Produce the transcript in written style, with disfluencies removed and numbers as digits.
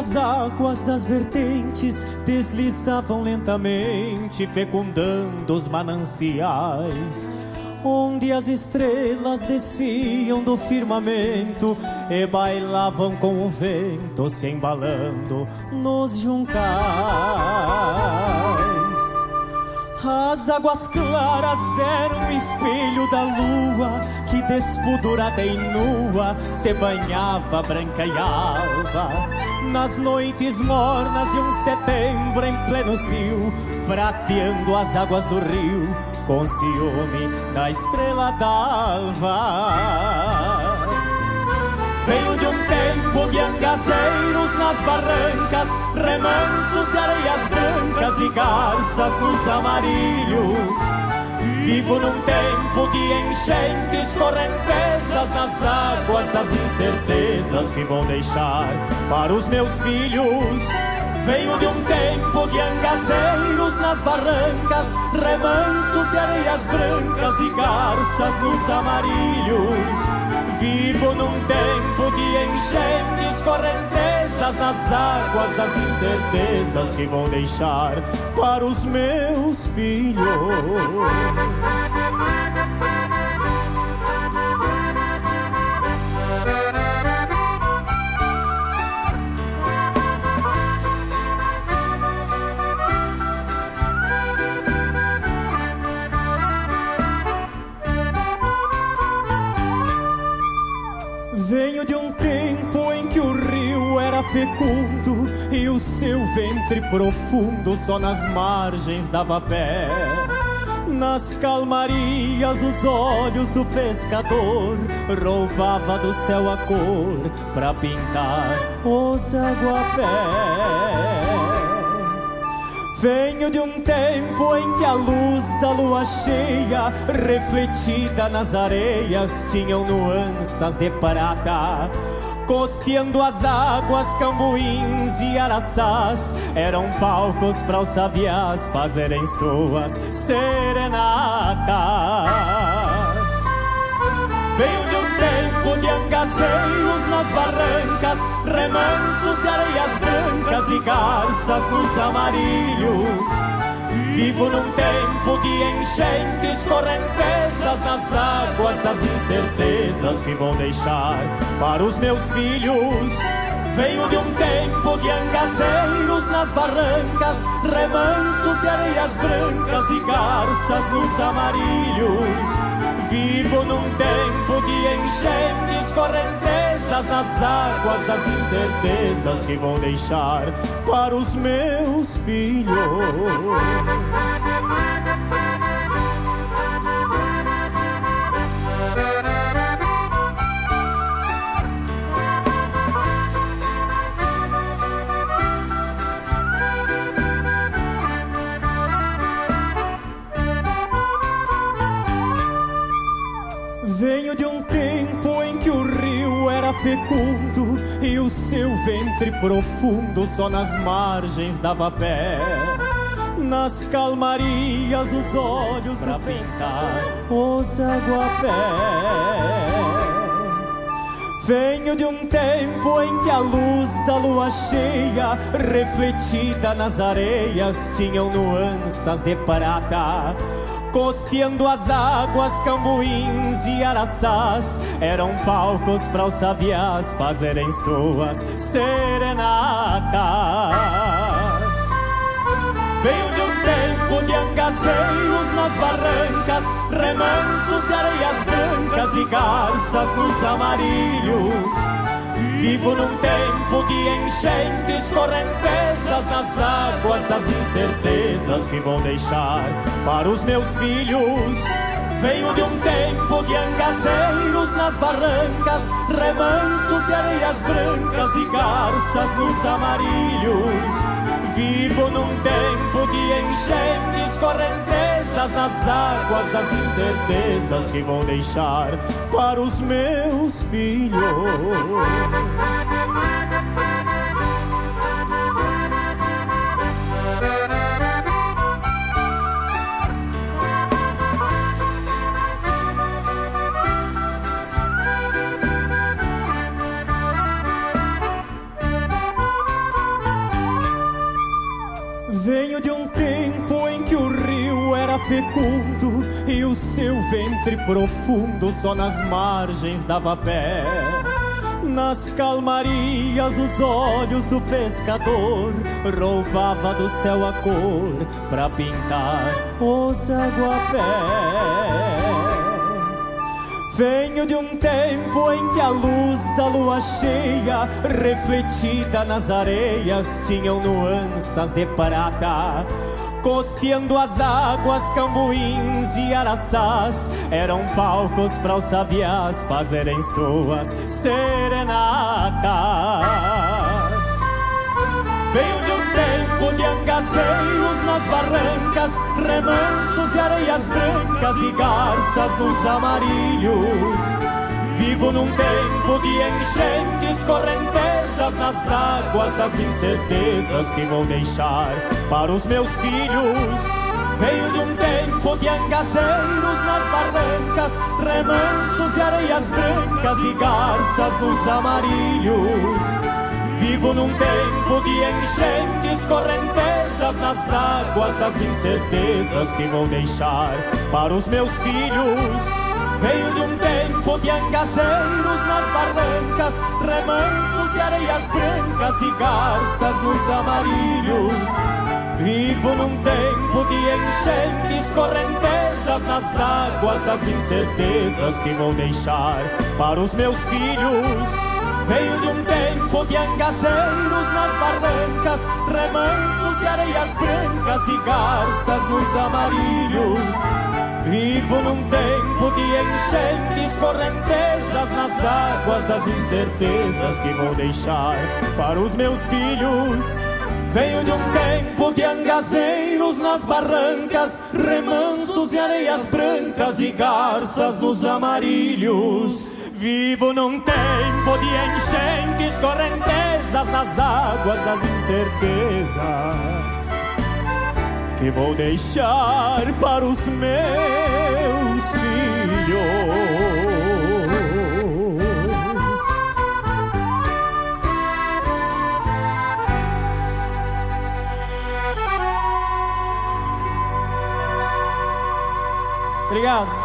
As águas das vertentes deslizavam lentamente, fecundando os mananciais, onde as estrelas desciam do firmamento e bailavam com o vento, se embalando nos juncais. As águas claras eram o espelho da lua, que despudurada e nua se banhava branca e alva, nas noites mornas de um setembro em pleno cio, prateando as águas do rio com ciúme da estrela d'alva. Veio de um tempo de angazeiros nas barrancas, remansos e areias brancas e garças nos amarilhos. Vivo num tempo de enchentes, correntezas nas águas das incertezas que vou deixar para os meus filhos. Venho de um tempo de angazeiros nas barrancas, remansos e areias brancas e garças nos amarilhos. Vivo num tempo de enchentes, correntezas nas águas das incertezas que vou deixar para os meus filhos. Venho de um tempo em que o rio era fecundo e o seu ventre profundo só nas margens dava pé. Nas calmarias os olhos do pescador roubava do céu a cor pra pintar os aguapés. Venho de um tempo em que a luz da lua cheia, refletida nas areias, tinham nuanças de prata. Costeando as águas, cambuins e araçás eram palcos para os sabiás fazerem suas serenatas. Venho de um tempo de angazeiros nas barrancas, remansos e areias brancas e garças nos amarilhos. Vivo num tempo de enchentes, correntezas nas águas das incertezas que vou deixar para os meus filhos. Venho de um tempo de angazeiros nas barrancas, remansos e areias brancas e garças nos amarilhos. Vivo num tempo de enchentes, correntezas nas águas das incertezas que vou deixar para os meus filhos. Venho de um tempo em que o rio era fecundo e o seu ventre profundo só nas margens dava pé. Nas calmarias os olhos pra pintar os aguapés. Venho de um tempo em que a luz da lua cheia, refletida nas areias, tinham nuanças de prata. Costeando as águas, cambuins e araçás eram palcos para os sabiás fazerem suas serenatas. Venho de um tempo de angazeiros nas barrancas, remansos e areias brancas e garças nos amarilhos. Vivo num tempo de enchentes, correntezas nas águas das incertezas que vou deixar para os meus filhos. Venho de um tempo de angazeiros nas barrancas, remansos e areias brancas e garças nos amarilhos. Vivo num tempo de enchentes, correntezas nas águas das incertezas que vou deixar para os meus filhos. Venho de um tempo em que o rio era fecundo e o seu ventre profundo só nas margens dava pé. Nas calmarias os olhos do pescador roubava do céu a cor pra pintar os aguapés. Venho de um tempo em que a luz da lua cheia, refletida nas areias, tinham nuanças de prata. Costeando as águas, cambuins e araçás eram palcos para os sabiás fazerem suas serenatas. Venho de um tempo de angaceiros nas barrancas, remansos e areias brancas e garças nos amarilhos. Vivo num tempo de enchentes, correntezas nas águas das incertezas que vou deixar para os meus filhos. Venho de um tempo de angaceiros nas barrancas, remansos e areias brancas e garças nos amarilhos. Vivo num tempo de enchentes, correntezas nas águas das incertezas que vou deixar para os meus filhos. Venho de um tempo de angaceiros nas barrancas, remansos e areias brancas e garças nos amarilhos. Vivo num tempo de enchentes, correntezas nas águas das incertezas que vou deixar para os meus filhos. Venho de um tempo de angaceiros nas barrancas, remansos e areias brancas e garças nos amarilhos. Vivo num tempo de enchentes, correntezas nas águas das incertezas que vou deixar para os meus filhos. Venho de um tempo de angaceiros nas barrancas, remansos e areias brancas e garças nos amarilhos. Vivo num tempo de enchentes, correntezas nas águas das incertezas que vou deixar para os meus filhos. Obrigado.